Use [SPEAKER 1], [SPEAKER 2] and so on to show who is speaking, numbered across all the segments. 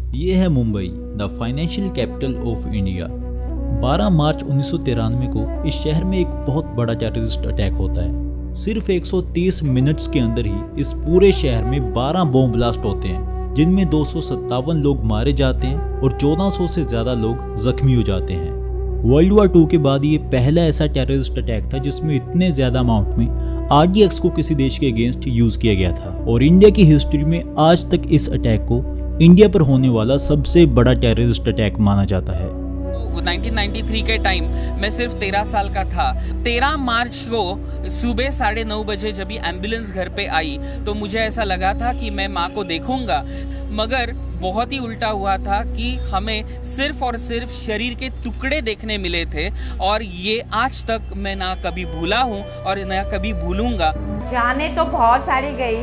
[SPEAKER 1] ये है Mumbai, the financial capital of India. 12 मार्च 1993 को इस शहर में एक बहुत बड़ा टेररिस्ट अटैक होता है। सिर्फ 130 मिनट्स के अंदर ही इस पूरे शहर में 12 बॉम्ब ब्लास्ट होते हैं, जिनमें 257 लोग मारे जाते हैं और 1400 से ज्यादा लोग जख्मी हो जाते हैं। वर्ल्ड वॉर 2 के बाद ये पहला ऐसा टेररिस्ट अटैक था जिसमें इतने ज्यादा अमाउंट में RDX को किसी देश के अगेंस्ट यूज किया गया था। और इंडिया की हिस्ट्री में आज तक इस अटैक को इंडिया पर होने वाला सबसे बड़ा टेररिस्ट अटैक माना जाता है।
[SPEAKER 2] 1993 के टाइम मैं सिर्फ 13 साल का था। 13 मार्च को सुबह 9:30 बजे जब ये एम्बुलेंस घर पे आई तो मुझे ऐसा लगा था कि मैं माँ को देखूंगा, मगर बहुत ही उल्टा हुआ था कि हमें सिर्फ और सिर्फ शरीर के टुकड़े देखने मिले थे। और ये आज तक मैं ना कभी भूला हूँ और ना कभी भूलूंगा।
[SPEAKER 3] जाने तो बहुत सारी गई,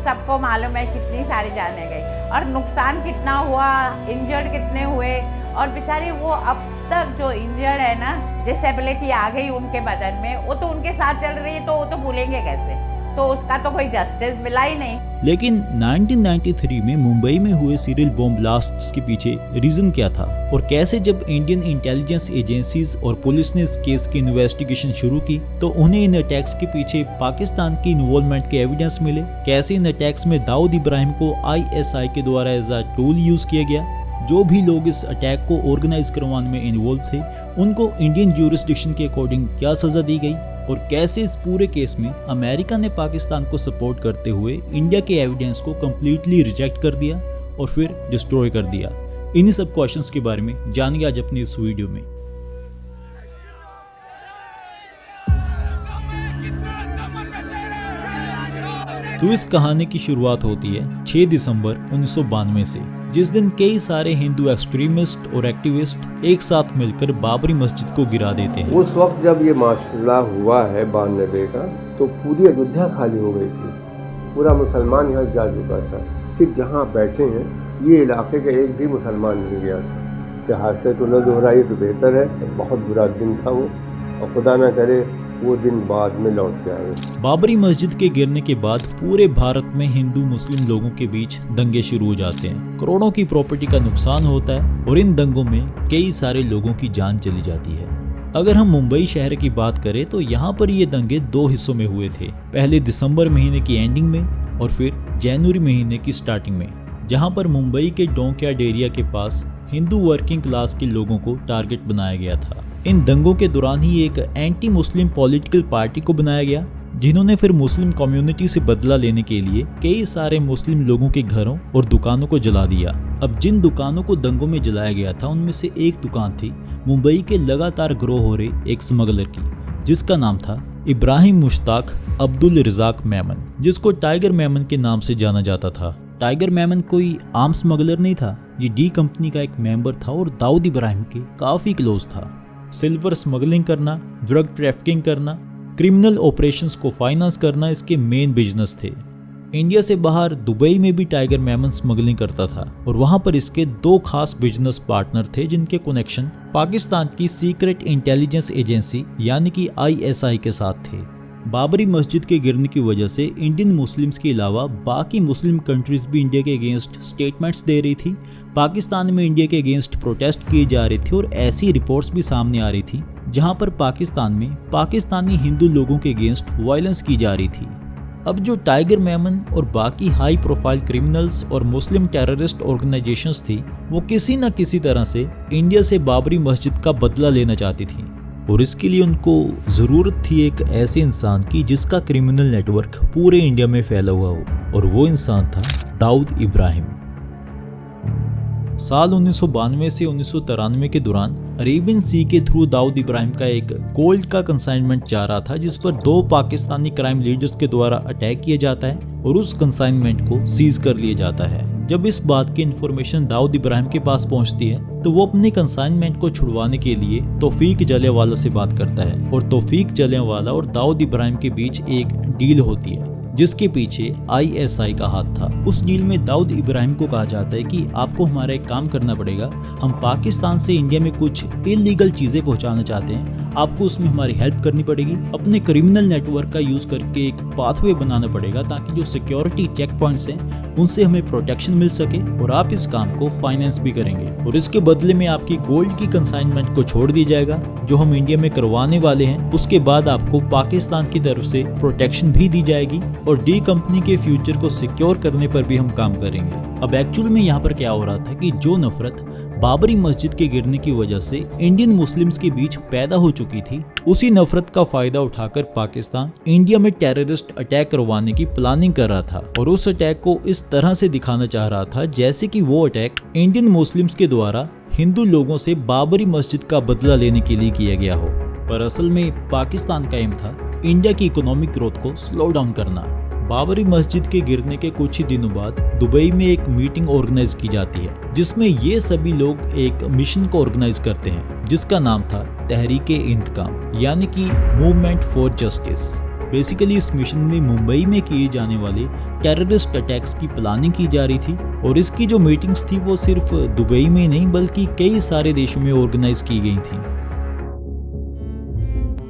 [SPEAKER 3] सबको मालूम है कितनी सारी जाने गई और नुकसान कितना हुआ, इंजर्ड कितने हुए। और बेचारी वो अब तक जो इंजर्ड है ना, डिसेबिलिटी आ गई उनके बदन में, वो तो उनके साथ चल रही है, तो वो तो भूलेंगे कैसे? तो उसका तो कोई जस्टिस मिला ही नहीं।
[SPEAKER 1] लेकिन 1993 में मुंबई में हुए सीरियल बॉम्ब ब्लास्ट्स के पीछे रीजन क्या था और कैसे जब इंडियन इंटेलिजेंस एजेंसीज और पुलिस ने इस केस की इन्वेस्टिगेशन शुरू की तो उन्हें इन अटैक्स के पीछे पाकिस्तान की इन्वॉल्वमेंट के एविडेंस मिले। कैसे इन अटैक्स में दाऊद इब्राहिम को ISI के द्वारा एज अ टूल यूज किया गया। जो भी लोग इस अटैक को ऑर्गेनाइज करवाने में इन्वॉल्व थे उनको इंडियन ज्यूरिसडिक्शन के अकॉर्डिंग क्या सजा दी गई और कैसे इस पूरे केस में अमेरिका ने पाकिस्तान को सपोर्ट करते हुए इंडिया के एविडेंस को कंप्लीटली रिजेक्ट कर दिया और फिर डिस्ट्रॉय कर दिया। इन्हीं सब क्वेश्चंस के बारे में जानिए आज अपनी इस वीडियो में। तो इस कहानी की शुरुआत होती है 6 दिसंबर 1992 से, जिस दिन कई सारे हिंदू एक्सट्रीमिस्ट और एक्टिविस्ट एक साथ मिलकर बाबरी मस्जिद को गिरा देते हैं।
[SPEAKER 4] उस वक्त जब ये मसला हुआ है 92 का, तो पूरी अयोध्या खाली हो गई थी। पूरा मुसलमान यहाँ जा चुका था। सिर्फ जहाँ बैठे हैं ये इलाके का एक भी मुसलमान नहीं गया था। इतिहास से तो न दोहराइए तो बेहतर है। बहुत बुरा दिन था वो, और खुदा न करे वो दिन बाद में लौट के आए।
[SPEAKER 1] बाबरी मस्जिद के गिरने के बाद पूरे भारत में हिंदू मुस्लिम लोगों के बीच दंगे शुरू हो जाते हैं। करोड़ों की प्रॉपर्टी का नुकसान होता है और इन दंगों में कई सारे लोगों की जान चली जाती है। अगर हम मुंबई शहर की बात करें तो यहाँ पर ये दंगे 2 हिस्सों में हुए थे। पहले दिसंबर महीने की एंडिंग में और फिर जनवरी महीने की स्टार्टिंग में, जहाँ पर मुंबई के डोंकयार्ड एरिया के पास हिंदू वर्किंग क्लास के लोगों को टारगेट बनाया गया था। इन दंगों के दौरान ही एक एंटी मुस्लिम पॉलिटिकल पार्टी को बनाया गया, जिन्होंने फिर मुस्लिम कम्युनिटी से बदला लेने के लिए कई सारे मुस्लिम लोगों के घरों और दुकानों को जला दिया। अब जिन दुकानों को दंगों में जलाया गया था उनमें से एक दुकान थी मुंबई के लगातार ग्रो हो रहे एक स्मगलर की, जिसका नाम था इब्राहिम मुश्ताक अब्दुल रज़ाक मेमन, जिसको टाइगर मेमन के नाम से जाना जाता था। टाइगर मेमन कोई आम स्मगलर नहीं था, ये डी कंपनी का एक मेंबर था और दाऊद इब्राहिम के काफी क्लोज था। सिल्वर स्मगलिंग करना, ड्रग ट्रैफिकिंग करना, क्रिमिनल ऑपरेशंस को फाइनेंस करना इसके मेन बिजनेस थे। इंडिया से बाहर दुबई में भी टाइगर मेमन स्मगलिंग करता था और वहां पर इसके 2 खास बिजनेस पार्टनर थे जिनके कनेक्शन पाकिस्तान की सीक्रेट इंटेलिजेंस एजेंसी यानी कि ISI के साथ थे। बाबरी मस्जिद के गिरने की वजह से इंडियन मुस्लिम्स के अलावा बाकी मुस्लिम कंट्रीज भी इंडिया के अगेंस्ट स्टेटमेंट्स दे रही थी। पाकिस्तान में इंडिया के अगेंस्ट प्रोटेस्ट किए जा रहे थे और ऐसी रिपोर्ट्स भी सामने आ रही थी जहां पर पाकिस्तान में पाकिस्तानी हिंदू लोगों के अगेंस्ट वायलेंस की जा रही थी। अब जो टाइगर मेमन और बाकी हाई प्रोफाइल क्रिमिनल्स और मुस्लिम टेररिस्ट ऑर्गेनाइजेशंस थी, वो किसी न किसी तरह से इंडिया से बाबरी मस्जिद का बदला लेना चाहती थी और इसके लिए उनको ज़रूरत थी एक ऐसे इंसान की जिसका क्रिमिनल नेटवर्क पूरे इंडिया में फैला हुआ हो, और वो इंसान था दाऊद इब्राहिम। साल 1992 से 1993 के दौरान अरेबियन सी के थ्रू दाऊद इब्राहिम का एक गोल्ड का कंसाइनमेंट जा रहा था, जिस पर 2 पाकिस्तानी क्राइम लीडर्स के द्वारा अटैक किया जाता है और उस कंसाइनमेंट को सीज कर लिया जाता है। जब इस बात की इन्फॉर्मेशन दाऊद इब्राहिम के पास पहुंचती है तो वो अपने कंसाइनमेंट को छुड़वाने के लिए तौफीक जलियांवाला से बात करता है और तौफीक जलियांवाला और दाऊद इब्राहिम के बीच एक डील होती है जिसके पीछे ISI का हाथ था। उस डील में दाऊद इब्राहिम को कहा जाता है कि आपको हमारा एक काम करना पड़ेगा, हम पाकिस्तान से इंडिया में कुछ इलीगल चीजें पहुंचाना चाहते हैं, आपको उसमें हमारी हेल्प करनी पड़ेगी। अपने क्रिमिनल नेटवर्क का यूज करके एक पाथवे बनाना पड़ेगा ताकि जो सिक्योरिटी चेक पॉइंट्स हैं उनसे हमें प्रोटेक्शन मिल सके और आप इस काम को फाइनेंस भी करेंगे। और इसके बदले में आपकी गोल्ड की कंसाइनमेंट को छोड़ दी जाएगा जो हम इंडिया में करवाने वाले हैं। उसके बाद आपको पाकिस्तान की तरफ से प्रोटेक्शन भी दी जाएगी और डी कंपनी के फ्यूचर को सिक्योर करने पर भी हम काम करेंगे। अब एक्चुअल में यहाँ पर क्या हो रहा था कि जो नफरत बाबरी मस्जिद के गिरने की वजह से इंडियन मुस्लिम्स के बीच पैदा हो चुकी थी, उसी नफरत का फायदा उठाकर पाकिस्तान इंडिया में टेररिस्ट अटैक करवाने की प्लानिंग कर रहा था और उस अटैक को इस तरह से दिखाना चाह रहा था जैसे कि वो अटैक इंडियन मुस्लिम्स के द्वारा हिंदू लोगों से बाबरी मस्जिद का बदला लेने के लिए किया गया हो। पर असल में पाकिस्तान का एम था इंडिया की इकोनॉमिक ग्रोथ को स्लो डाउन करना। बाबरी मस्जिद के गिरने के कुछ ही दिनों बाद दुबई में एक मीटिंग ऑर्गेनाइज की जाती है जिसमें ये सभी लोग एक मिशन को ऑर्गेनाइज करते हैं जिसका नाम था तहरीके इंतकाम यानी कि मूवमेंट फॉर जस्टिस। बेसिकली इस मिशन में मुंबई में किए जाने वाले टेररिस्ट अटैक्स की प्लानिंग की जा रही थी और इसकी जो मीटिंग्स थी वो सिर्फ दुबई में नहीं बल्कि कई सारे देशों में ऑर्गेनाइज की गई थी।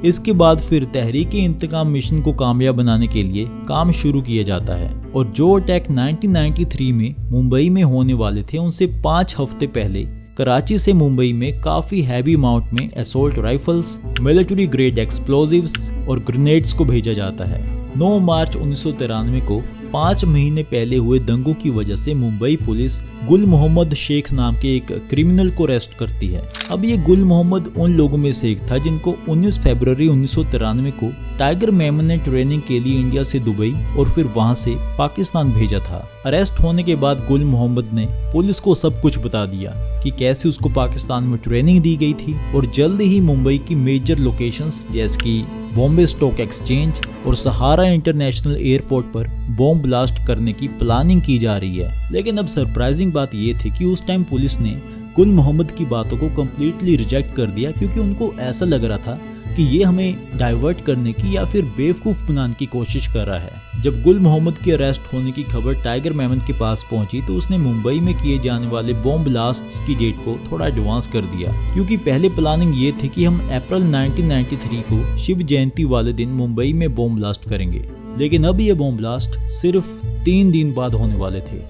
[SPEAKER 1] इसके बाद फिर तहरीके इंतकाम मिशन को कामयाब बनाने के लिए काम शुरू किया जाता है और जो अटैक 1993 में मुंबई में होने वाले थे उनसे 5 हफ्ते पहले कराची से मुंबई में काफी हैवी अमाउंट में assault rifles, military grade explosives और ग्रेनेड्स को भेजा जाता है। 9 मार्च 1993 को 5 महीने पहले हुए दंगों की वजह से मुंबई पुलिस गुल मोहम्मद शेख नाम के एक क्रिमिनल को अरेस्ट करती है। अब ये गुल मोहम्मद उन लोगों में से एक था जिनको 19 फरवरी 1993 को टाइगर मेमन ने ट्रेनिंग के लिए इंडिया से दुबई और फिर वहां से पाकिस्तान भेजा था। अरेस्ट होने के बाद गुल मोहम्मद ने पुलिस को सब कुछ बता दिया कि कैसे उसको पाकिस्तान में ट्रेनिंग दी गई थी और जल्द ही मुंबई की मेजर लोकेशंस जैसे कि बॉम्बे स्टॉक एक्सचेंज और सहारा इंटरनेशनल एयरपोर्ट पर बॉम्ब ब्लास्ट करने की प्लानिंग की जा रही है। लेकिन अब सरप्राइजिंग बात यह थी कि उस टाइम पुलिस ने गुल मोहम्मद की बातों को कम्प्लीटली रिजेक्ट कर दिया क्योंकि उनको ऐसा लग रहा था कि ये हमें डाइवर्ट करने की या फिर बेवकूफ़ बनाने की कोशिश कर रहा है। जब गुल मोहम्मद के अरेस्ट होने की खबर टाइगर मेमन के पास पहुंची तो उसने मुंबई में किए जाने वाले बॉम्ब ब्लास्ट्स की डेट को थोड़ा एडवांस कर दिया क्योंकि पहले प्लानिंग ये थी कि हम अप्रैल 1993 को शिव जयंती वाले दिन मुंबई में बॉम्ब ब्लास्ट करेंगे, लेकिन अब ये बॉम्ब ब्लास्ट सिर्फ 3 दिन बाद होने वाले थे।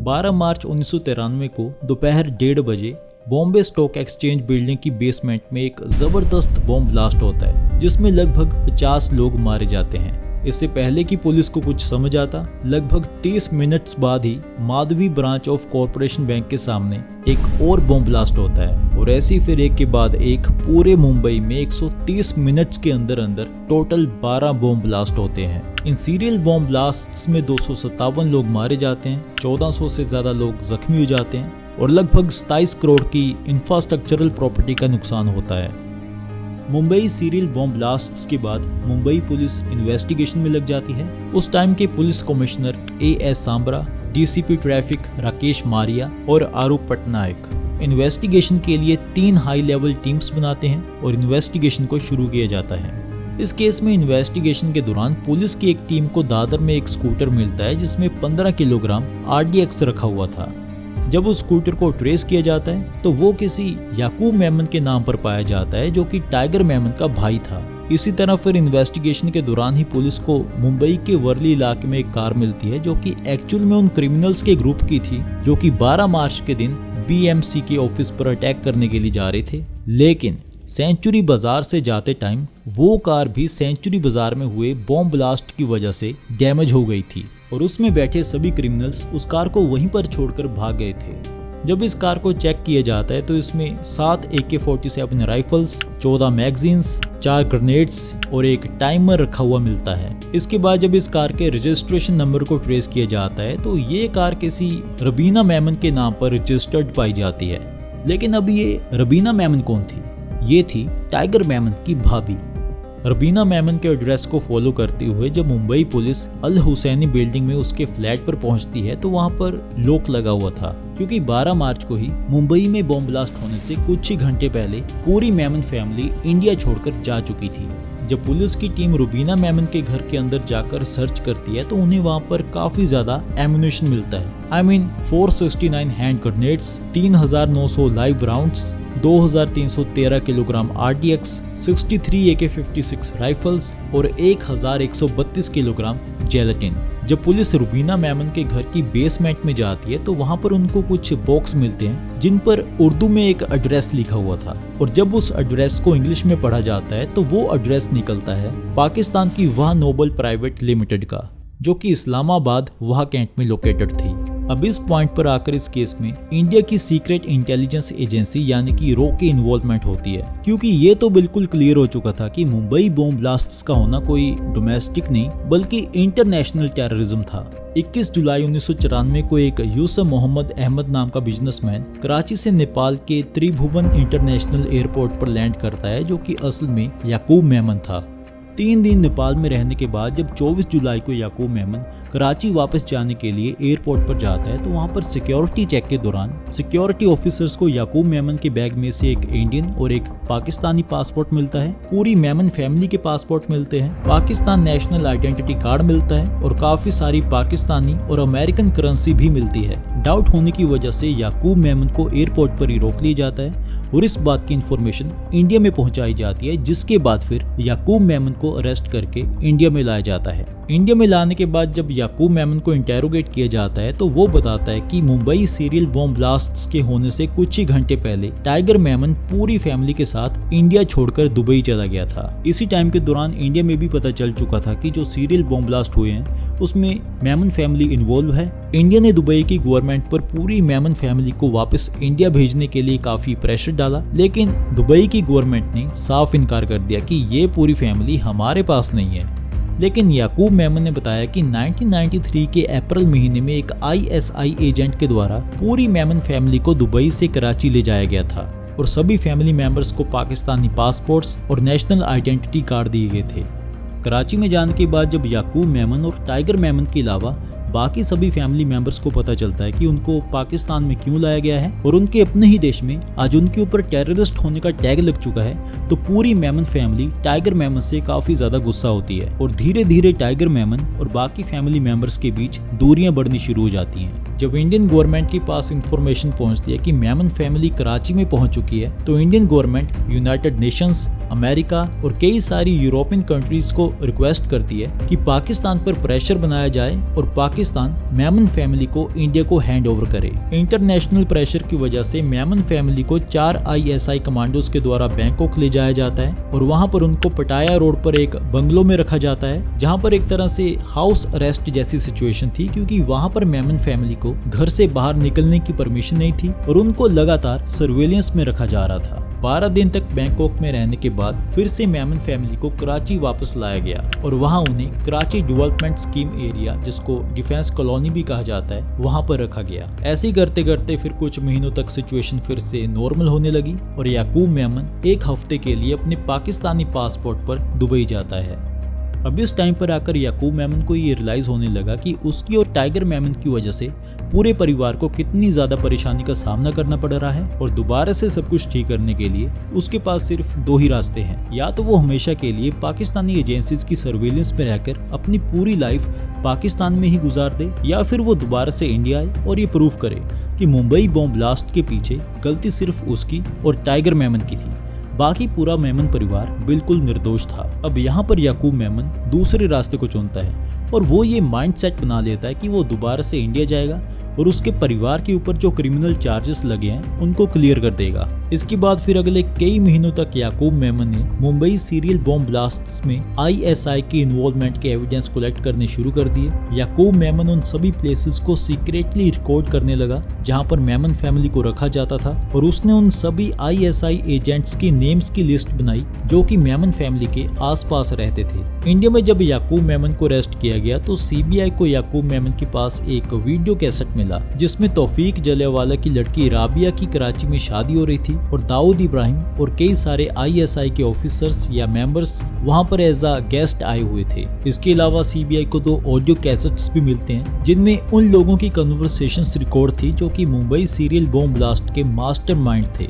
[SPEAKER 1] 12 मार्च 1993 को दोपहर 1:30 बजे बॉम्बे स्टॉक एक्सचेंज बिल्डिंग की बेसमेंट में एक जबरदस्त बॉम्ब ब्लास्ट होता है जिसमें लगभग 50 लोग मारे जाते हैं। इससे पहले कि पुलिस को कुछ समझ आता, लगभग 30 मिनट्स बाद ही Madhavi branch of corporation bank के सामने एक और बॉम्ब ब्लास्ट होता है और ऐसी फिर एक के बाद एक पूरे मुंबई में 130 मिनट्स के अंदर अंदर टोटल 12 बॉम्ब ब्लास्ट होते हैं। इन सीरियल बॉम्ब ब्लास्ट्स में 257 लोग मारे जाते हैं, 1400 से ज्यादा लोग जख्मी हो जाते हैं और लगभग 27 करोड़ की इंफ्रास्ट्रक्चरल प्रॉपर्टी का नुकसान होता है। मुंबई सीरियल बॉम्ब ब्लास्ट्स के बाद मुंबई पुलिस इन्वेस्टिगेशन में लग जाती है। उस टाइम के police commissioner A.S. Sambra, DCP traffic Rakesh Maria और आरूप पटनायक इन्वेस्टिगेशन के लिए 3 हाई लेवल टीम्स बनाते हैं और इन्वेस्टिगेशन को शुरू किया जाता है। इस केस में इन्वेस्टिगेशन के दौरान पुलिस की एक टीम को दादर में एक स्कूटर मिलता है जिसमें 15 किलोग्राम RDX रखा हुआ था। जब उस स्कूटर को ट्रेस किया जाता है तो वो किसी याकूब मेमन के नाम पर पाया जाता है जो कि टाइगर मेमन का भाई था। इसी तरह फिर इन्वेस्टिगेशन के दौरान ही पुलिस को मुंबई के वर्ली इलाके में एक कार मिलती है जो कि एक्चुअल में उन क्रिमिनल्स के ग्रुप की थी जो कि 12 मार्च के दिन BMC के ऑफिस पर अटैक करने के लिए जा रहे थे। लेकिन सेंचुरी बाजार से जाते टाइम वो कार भी सेंचुरी बाजार में हुए बॉम्ब ब्लास्ट की वजह से डैमेज हो गई थी और उसमें बैठे सभी क्रिमिनल्स उस कार को वहीं पर छोड़कर भाग गए थे। जब इस कार को चेक किया जाता है तो इसमें 7 AK-47 राइफल्स, 14 मैगजीन्स, 4 ग्रेनेड्स और एक टाइमर रखा हुआ मिलता है। इसके बाद जब इस कार के रजिस्ट्रेशन नंबर को ट्रेस किया जाता है तो ये कार किसी रबीना मेमन के नाम पर रजिस्टर्ड पाई जाती है। लेकिन अब ये रबीना मेमन कौन थी? ये थी टाइगर मेमन की भाभी। रबीना मेमन के एड्रेस को फॉलो करते हुए जब मुंबई पुलिस अल हुसैनी बिल्डिंग में उसके फ्लैट पर पहुंचती है तो वहां पर लॉक लगा हुआ था क्योंकि 12 मार्च को ही मुंबई में बॉम्ब ब्लास्ट होने से कुछ ही घंटे पहले पूरी मेमन फैमिली इंडिया छोड़कर जा चुकी थी। जब पुलिस की टीम रुबीना मेमन के घर के अंदर जाकर सर्च करती है तो उन्हें वहाँ पर काफी ज्यादा एम्युनिशन मिलता है। 469 hand grenades, 3900 live rounds, 2313 kilogram RDX, 63 AK-56 rifles और 1132 किलोग्राम जेलेटिन। जब पुलिस रुबीना मेमन के घर की बेसमेंट में जाती है तो वहां पर उनको कुछ बॉक्स मिलते हैं जिन पर उर्दू में एक एड्रेस लिखा हुआ था, और जब उस एड्रेस को इंग्लिश में पढ़ा जाता है तो वो एड्रेस निकलता है पाकिस्तान की वाह नोबल प्राइवेट लिमिटेड का, जो कि इस्लामाबाद वाह कैंट में लोकेटेड थी। अब इस पॉइंट पर आकर इस केस में इंडिया की सीक्रेट इंटेलिजेंस एजेंसी यानी कि रॉ की इन्वॉल्वमेंट होती है, क्योंकि ये तो बिल्कुल क्लियर हो चुका था कि मुंबई बॉम्ब ब्लास्ट्स का होना कोई डोमेस्टिक नहीं बल्कि इंटरनेशनल टेररिज्म था। 21 जुलाई 1994 को एक यूसुफ मोहम्मद अहमद नाम का बिजनेसमैन कराची से नेपाल के त्रिभुवन इंटरनेशनल एयरपोर्ट पर लैंड करता है, जो कि असल में याकूब मेमन था। 3 दिन नेपाल में रहने के बाद जब 24 जुलाई को याकूब मेमन कराची वापस जाने के लिए एयरपोर्ट पर जाता है तो वहां पर सिक्योरिटी चेक के दौरान सिक्योरिटी ऑफिसर्स को याकूब मेमन के बैग में से एक इंडियन और एक पाकिस्तानी पासपोर्ट मिलता है, पूरी मेमन फैमिली के पासपोर्ट मिलते हैं, पाकिस्तान नेशनल आइडेंटिटी कार्ड मिलता है और काफी सारी पाकिस्तानी और अमेरिकन करेंसी भी मिलती है। डाउट होने की वजह से याकूब मेमन को एयरपोर्ट पर ही रोक लिया जाता है और इस बात की इन्फॉर्मेशन इंडिया में पहुंचाई जाती है, जिसके बाद फिर याकूब मेमन को अरेस्ट करके इंडिया में लाया जाता है। इंडिया में लाने के बाद जब याकूब मेमन को इंटेरोगेट किया जाता है तो वो बताता है कि मुंबई सीरियल बॉम्ब ब्लास्ट्स के होने से कुछ ही घंटे पहले टाइगर मेमन पूरी फैमिली के साथ इंडिया छोड़कर दुबई चला गया था। इसी टाइम के दौरान इंडिया में भी पता चल चुका था कि जो सीरियल बॉम्ब ब्लास्ट हुए हैं उसमें मेमन फैमिली इन्वॉल्व है। इंडिया ने दुबई की गवर्नमेंट पर पूरी मेमन फैमिली को वापस इंडिया भेजने के लिए काफी प्रेशर डाला, लेकिन दुबई की गवर्नमेंट ने साफ इनकार कर दिया कि ये पूरी फैमिली हमारे पास नहीं है। लेकिन याकूब मेमन ने बताया कि 1993 के अप्रैल महीने में एक ISI एजेंट के द्वारा पूरी मेमन फैमिली को दुबई से कराची ले जाया गया था और सभी फैमिली मेंबर्स को पाकिस्तानी पासपोर्ट्स और नेशनल आइडेंटिटी कार्ड दिए गए थे। कराची में जाने के बाद जब याकूब मेमन और टाइगर मेमन के अलावा बाकी सभी फैमिली मेंबर्स को पता चलता है कि उनको पाकिस्तान में क्यों लाया गया है और उनके अपने ही देश में आज उनके ऊपर टेररिस्ट होने का टैग लग चुका है, तो पूरी मेमन फैमिली टाइगर मेमन से काफी ज्यादा गुस्सा होती है और धीरे धीरे टाइगर मेमन और बाकी फैमिली मेंबर्स के बीच दूरियां बढ़नी शुरू हो जाती हैं। जब इंडियन गवर्नमेंट के पास इंफॉर्मेशन पहुंचती है कि मेमन फैमिली कराची में पहुंच चुकी है तो Indian government United Nations, America और कई सारी यूरोपियन कंट्रीज को रिक्वेस्ट करती है कि पाकिस्तान पर प्रेशर बनाया जाए और पाकिस्तान मेमन फैमिली को इंडिया को हैंड ओवर करे। इंटरनेशनल प्रेशर की वजह से मेमन फैमिली को 4 ISI कमांडोज के द्वारा बैंकॉक ले जाया जाता है और वहां पर उनको पटाया रोड पर एक बंगलो में रखा जाता है, जहां पर एक तरह से हाउस अरेस्ट जैसी सिचुएशन थी, क्योंकि वहां पर मेमन फैमिली को घर से बाहर निकलने की परमिशन नहीं थी और उनको लगातार सर्वेलेंस में रखा जा रहा था। 12 दिन तक बैंकॉक में रहने के बाद फिर से मेमन फैमिली को कराची वापस लाया गया और वहां उन्हें कराची डेवलपमेंट स्कीम एरिया, जिसको डिफेंस कॉलोनी भी कहा जाता है, वहां पर रखा गया। ऐसे ही करते करते फिर कुछ महीनों तक सिचुएशन फिर से नॉर्मल होने लगी और याकूब मेमन एक हफ्ते के लिए अपने पाकिस्तानी पासपोर्ट पर दुबई जाता है। अब इस टाइम पर आकर याकूब मेमन को ये रियलाइज होने लगा कि उसकी और टाइगर मेमन की वजह से पूरे परिवार को कितनी ज्यादा परेशानी का सामना करना पड़ रहा है और दोबारा से सब कुछ ठीक करने के लिए उसके पास सिर्फ 2 ही रास्ते हैं। या तो वो हमेशा के लिए पाकिस्तानी एजेंसीज की सर्वेलेंस में रहकर अपनी पूरी लाइफ पाकिस्तान में ही गुजार दे, या फिर वो दोबारा से इंडिया आए और ये प्रूव करे कि मुंबई बॉम्ब ब्लास्ट के पीछे गलती सिर्फ उसकी और टाइगर मेमन की थी, बाकी पूरा मेमन परिवार बिल्कुल निर्दोष था। अब यहाँ पर याकूब मेमन दूसरे रास्ते को चुनता है और वो ये माइंडसेट बना लेता है कि वो दोबारा से इंडिया जाएगा और उसके परिवार के ऊपर जो क्रिमिनल चार्जेस लगे हैं उनको क्लियर कर देगा। इसके बाद फिर अगले कई महीनों तक याकूब मेमन ने मुंबई सीरियल बॉम्ब ब्लास्ट्स में ISI की इन्वॉल्वमेंट के एविडेंस कलेक्ट करने शुरू कर दिए। याकूब मेमन उन सभी प्लेसेस को सीक्रेटली रिकॉर्ड करने लगा जहां पर मेमन फैमिली को रखा जाता था और उसने उन सभी ISI एजेंट्स की नेम्स की लिस्ट बनाई जो कि मेमन फैमिली के आसपास रहते थे। इंडिया में जब याकूब मेमन को अरेस्ट किया गया तो CBI को याकूब मेमन के पास एक वीडियो कैसेट मिला जिसमें तौफीक जलियावाला की लड़की राबिया की कराची में शादी हो रही थी और दाऊद इब्राहिम और कई सारे ISI के ऑफिसर्स या मेंबर्स वहां पर एज अ गेस्ट आए हुए थे। इसके अलावा CBI को 2 ऑडियो कैसेट्स भी मिलते हैं जिनमें उन लोगों की कन्वर्सेशंस रिकॉर्ड थी जो कि मुंबई सीरियल बॉम्ब ब्लास्ट के मास्टरमाइंड थे।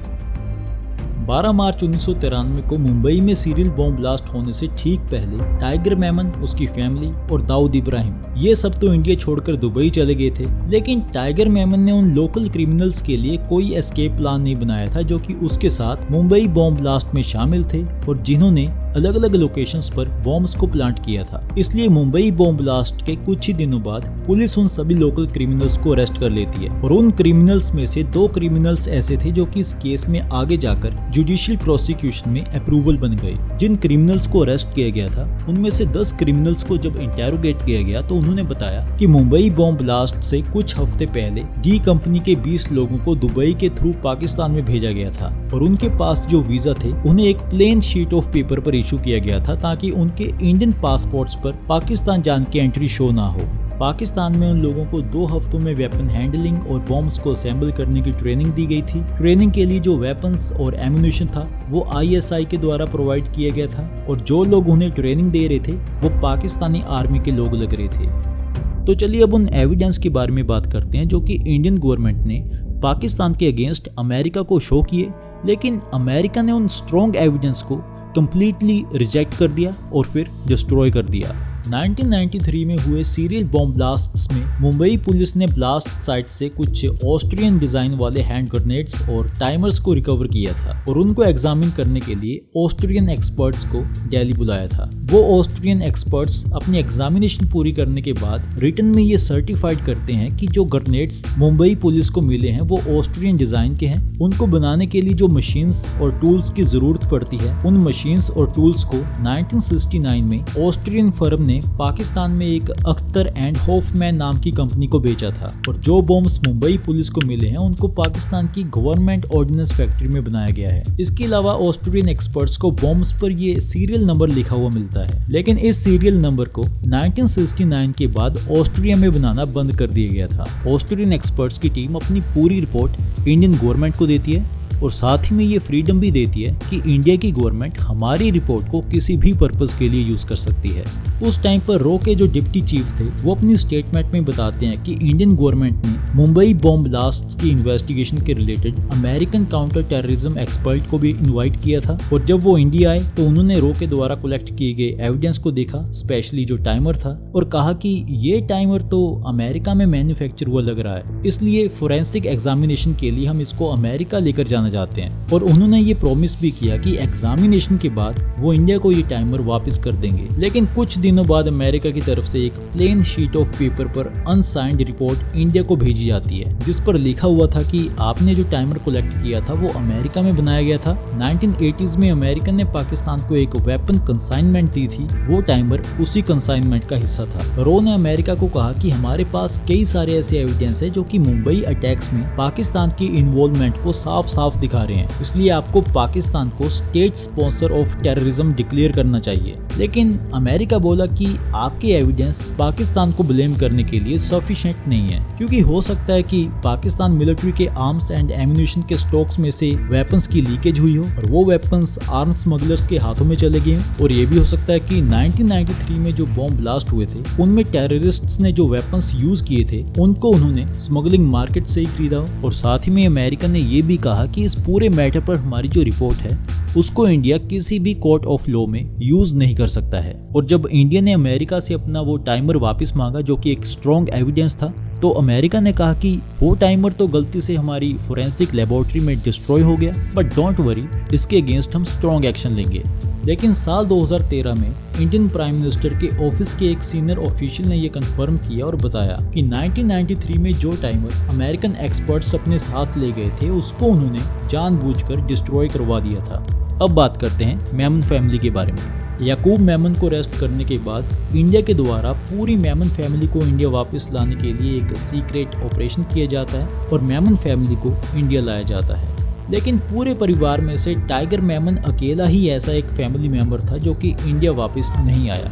[SPEAKER 1] 12 मार्च 1993 को मुंबई में सीरियल बॉम्ब ब्लास्ट होने से ठीक पहले टाइगर मेमन, उसकी फैमिली और दाऊद इब्राहिम ये सब तो इंडिया छोड़कर दुबई चले गए थे। लेकिन टाइगर मेमन ने उन लोकल क्रिमिनल्स के लिए कोई एस्केप प्लान नहीं बनाया था जो कि उसके साथ मुंबई बॉम्ब ब्लास्ट में शामिल थे और जिन्होंने अलग अलग लोकेशंस पर बॉम्ब्स को प्लांट किया था। इसलिए मुंबई बॉम्ब ब्लास्ट के कुछ ही दिनों बाद पुलिस उन सभी लोकल क्रिमिनल्स को अरेस्ट कर लेती है और उन क्रिमिनल्स में से 2 क्रिमिनल्स ऐसे थे जो कि इस केस में आगे जाकर जुडिशियल प्रोसिक्यूशन में अप्रूवल बन गए। जिन क्रिमिनल्स को अरेस्ट किया गया था उनमें से 10 क्रिमिनल्स को जब इंटेरोगेट किया गया तो उन्होंने बताया कि मुंबई बॉम्ब ब्लास्ट से कुछ हफ्ते पहले डी कंपनी के 20 लोगों को दुबई के थ्रू पाकिस्तान में भेजा गया था और उनके पास जो वीजा थे उन्हें एक प्लेन शीट ऑफ पेपर पर इशू किया गया था ताकि उनके इंडियन पासपोर्ट्स पर पाकिस्तान जाने की एंट्री शो ना हो। पाकिस्तान में उन लोगों को 2 हफ्तों में वेपन हैंडलिंग और बॉम्ब्स को असेंबल करने की ट्रेनिंग दी गई थी। ट्रेनिंग के लिए जो वेपन्स और एम्यूनिशन था वो ISI के द्वारा प्रोवाइड किया गया था और जो लोग उन्हें ट्रेनिंग दे रहे थे वो पाकिस्तानी आर्मी के लोग लग रहे थे। तो चलिए अब उन एविडेंस के बारे में बात करते हैं जो कि इंडियन गवर्नमेंट ने पाकिस्तान के अगेंस्ट अमेरिका को शो किए, लेकिन अमेरिका ने उन स्ट्रॉन्ग एविडेंस को कंप्लीटली रिजेक्ट कर दिया और फिर डिस्ट्रॉय कर दिया। 1993 में हुए सीरियल बॉम्ब ब्लास्ट्स में मुंबई पुलिस ने ब्लास्ट साइट से कुछ ऑस्ट्रियन डिजाइन वाले हैंड ग्रेनेड्स और टाइमर्स को रिकवर किया था और उनको एग्जामिन करने के लिए ऑस्ट्रियन एक्सपर्ट्स को दिल्ली बुलाया था। वो ऑस्ट्रियन एक्सपर्ट्स अपनी एग्जामिनेशन पूरी करने के बाद रिटन में ये सर्टिफाइड करते हैं कि जो ग्रेनेड्स मुंबई पुलिस को मिले हैं वो ऑस्ट्रियन डिजाइन के हैं। उनको बनाने के लिए जो मशीन्स और टूल्स की जरूरत पड़ती है उन मशीन्स और टूल्स को 1969 में ऑस्ट्रियन फर्म पाकिस्तान में एक अख्तर एंड हॉफमैन नाम की कंपनी को बेचा था और जो बॉम्ब्स मुंबई पुलिस को मिले हैं उनको पाकिस्तान की गवर्नमेंट ऑर्डिनेंस फैक्ट्री में बनाया गया है। इसके अलावा ऑस्ट्रियन एक्सपर्ट्स को बॉम्ब्स पर ये सीरियल नंबर लिखा हुआ मिलता है, लेकिन इस सीरियल नंबर को 1969 के बाद ऑस्ट्रिया में बनाना बंद कर दिया गया था। ऑस्ट्रियन एक्सपर्ट्स की टीम अपनी पूरी रिपोर्ट इंडियन गवर्नमेंट को देती है और साथ ही में ये फ्रीडम भी देती है कि इंडिया की गवर्नमेंट हमारी रिपोर्ट को किसी भी पर्पस के लिए यूज कर सकती है। उस टाइम पर रो के जो डिप्टी चीफ थे वो अपनी स्टेटमेंट में बताते हैं कि इंडियन गवर्नमेंट ने मुंबई बॉम्ब ब्लास्ट्स की इन्वेस्टिगेशन के related American counter terrorism expert को भी इनवाइट किया था और जब वो इंडिया आए तो उन्होंने रो के द्वारा कलेक्ट किए गए एविडेंस को देखा, स्पेशली जो टाइमर था, और कहा कि ये टाइमर तो अमेरिका में मैन्युफैक्चर हुआ लग रहा है, इसलिए फोरेंसिक एग्जामिनेशन के लिए हम इसको अमेरिका लेकर जाना चाहते हैं। और उन्होंने ये प्रॉमिस भी किया कि एग्जामिनेशन के बाद वो इंडिया को ये टाइमर वापस कर देंगे। लेकिन कुछ दिनों बाद अमेरिका की तरफ से एक प्लेन शीट ऑफ पेपर पर अनसाइंड रिपोर्ट इंडिया को भेजी जाती है जिस पर लिखा हुआ था कि आपने जो टाइमर कलेक्ट किया था वो अमेरिका में बनाया गया था। 1980s में अमेरिका ने पाकिस्तान को एक वेपन कंसाइनमेंट दी थी, वो टाइमर उसी कंसाइनमेंट का हिस्सा था। रो ने अमेरिका को कहा कि हमारे पास कई सारे ऐसे एविडेंस है जो कि मुंबई अटैक्स में पाकिस्तान की इन्वॉल्वमेंट को साफ साफ दिखा रहे हैं, इसलिए आपको पाकिस्तान को state sponsor of terrorism declare करना चाहिए। लेकिन अमेरिका बोला कि आपके एविडेंस पाकिस्तान को ब्लेम करने के लिए सफिशिएंट नहीं है, क्योंकि हो सकता है कि पाकिस्तान मिलिट्री के आर्म्स एंड एम्यूनिशन के स्टॉक्स में से वेपन्स की लीकेज हुई हो और वो वेपन्स आर्म्स स्मगलर्स के हाथों में चले गए और ये भी हो सकता है कि 1993 में जो बॉम्ब ब्लास्ट हुए थे उनमें टेररिस्ट्स ने जो वेपन्स यूज किए थे उनको उन्होंने स्मगलिंग मार्केट से ही खरीदा हो। और साथ ही में अमेरिका ने ये भी कहा कि इस पूरे मैटर पर हमारी जो रिपोर्ट है उसको इंडिया किसी भी कोर्ट ऑफ लॉ में यूज नहीं कर सकता है। और जब इंडिया ने अमेरिका से अपना वो टाइमर वापस मांगा जो कि एक स्ट्रॉन्ग एविडेंस था, तो अमेरिका ने कहा कि वो टाइमर तो गलती से हमारी फोरेंसिक लेबोरेटरी में डिस्ट्रॉय हो गया, बट डोंट वरी, इसके अगेंस्ट हम स्ट्रॉन्ग एक्शन लेंगे। लेकिन साल 2013 में इंडियन प्राइम मिनिस्टर के ऑफिस के एक सीनियर ऑफिशियल ने यह कंफर्म किया और बताया कि 1993 में जो टाइमर अमेरिकन एक्सपर्ट्स अपने साथ ले गए थे उसको उन्होंने जानबूझकर डिस्ट्रॉय करवा दिया था। अब बात करते हैं मेमन फैमिली के बारे में। याकूब मेमन को अरेस्ट करने के बाद इंडिया के द्वारा पूरी मेमन फैमिली को इंडिया वापस लाने के लिए एक सीक्रेट ऑपरेशन किया जाता है और मेमन फैमिली को इंडिया लाया जाता है। लेकिन पूरे परिवार में से टाइगर मेमन अकेला ही ऐसा एक फैमिली मेंबर था जो कि इंडिया वापस नहीं आया।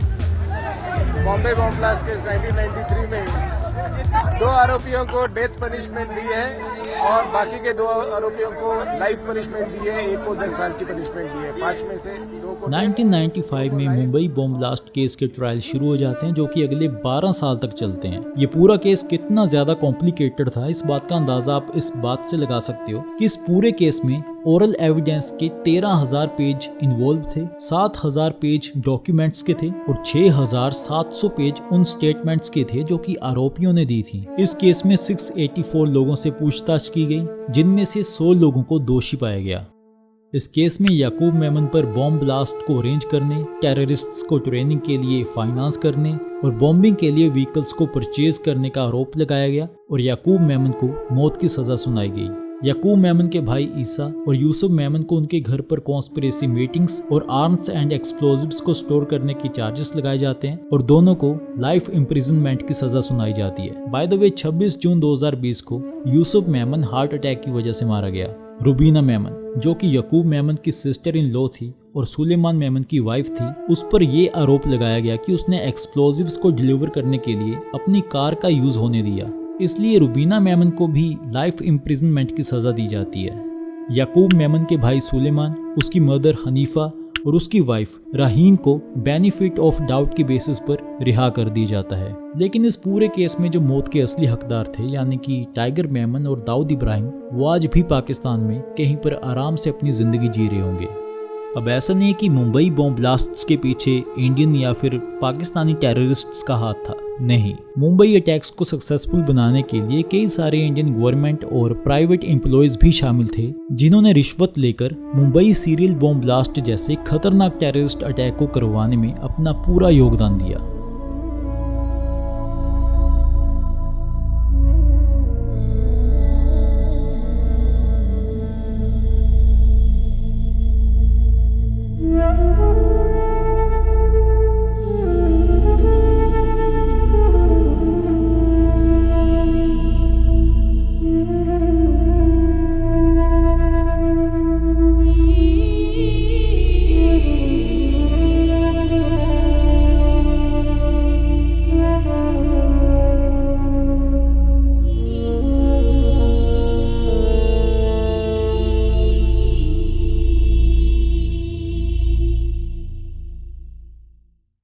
[SPEAKER 5] बॉम्बे बॉम्ब ब्लास्ट केस 1993 में 2 आरोपियों को डेथ पनिशमेंट दी है और बाकी के 2 आरोपियों को लाइफ पनिशमेंट दी है, एक को 10 साल की पनिशमेंट दी है। 5 में से 2 को
[SPEAKER 1] 1995 में मुंबई बॉम्ब ब्लास्ट केस के ट्रायल शुरू हो जाते हैं जो कि अगले 12 साल तक चलते हैं। ये पूरा केस कितना ज्यादा कॉम्प्लिकेटेड था, इस बात का अंदाजा आप इस बात से लगा सकते हो कि इस पूरे केस में ओरल एविडेंस के 13,000 पेज इन्वॉल्व थे, 7,000 पेज डॉक्यूमेंट्स के थे और 6,700 पेज उन स्टेटमेंट्स के थे जो कि आरोपियों ने दी थी। इस केस में 684 लोगों से पूछताछ की गई, जिनमें से 100 लोगों को दोषी पाया गया। इस केस में याकूब मेमन पर बॉम्ब ब्लास्ट को अरेंज करने, टेररिस्ट्स को ट्रेनिंग के लिए फाइनेंस करने और बॉम्बिंग के लिए व्हीकल्स को परचेज करने का आरोप लगाया गया और याकूब मेमन को मौत की सजा सुनाई गई। याकूब मेमन के भाई ईसा और यूसुफ मेमन को उनके घर पर कॉन्स्पिरेसी मीटिंग्स और आर्म्स एंड एक्सप्लोजिव्स को स्टोर करने की चार्जेस लगाए जाते हैं और दोनों को लाइफ इम्प्रिजनमेंट की सजा सुनाई जाती है। बाय द वे 26 जून 2020 को यूसुफ मेमन हार्ट अटैक की वजह से मारा गया। रुबीना मेमन जो कि याकूब मेमन की सिस्टर इन लॉ थी और सुलेमान मेमन की वाइफ थी, उस पर यह आरोप लगाया गया कि उसने एक्सप्लोजिव्स को डिलीवर करने के लिए अपनी कार का यूज होने दिया, इसलिए रुबीना मेमन को भी लाइफ इम्प्रिजनमेंट की सजा दी जाती है। याकूब मेमन के भाई सुलेमान, उसकी मदर हनीफा और उसकी वाइफ राहीन को बेनिफिट ऑफ डाउट की बेसिस पर रिहा कर दिया जाता है। लेकिन इस पूरे केस में जो मौत के असली हकदार थे यानी कि टाइगर मेमन और दाऊद इब्राहिम, वो आज भी पाकिस्तान में कहीं पर आराम से अपनी जिंदगी जी रहे होंगे। अब ऐसा नहीं है कि मुंबई बॉम्ब ब्लास्ट्स के पीछे इंडियन या फिर पाकिस्तानी टेररिस्ट्स का हाथ था, नहीं। मुंबई अटैक्स को सक्सेसफुल बनाने के लिए कई सारे इंडियन गवर्नमेंट और प्राइवेट एम्प्लॉयज भी शामिल थे, जिन्होंने रिश्वत लेकर मुंबई सीरियल बॉम्ब ब्लास्ट जैसे खतरनाक टेररिस्ट अटैक को करवाने में अपना पूरा योगदान दिया।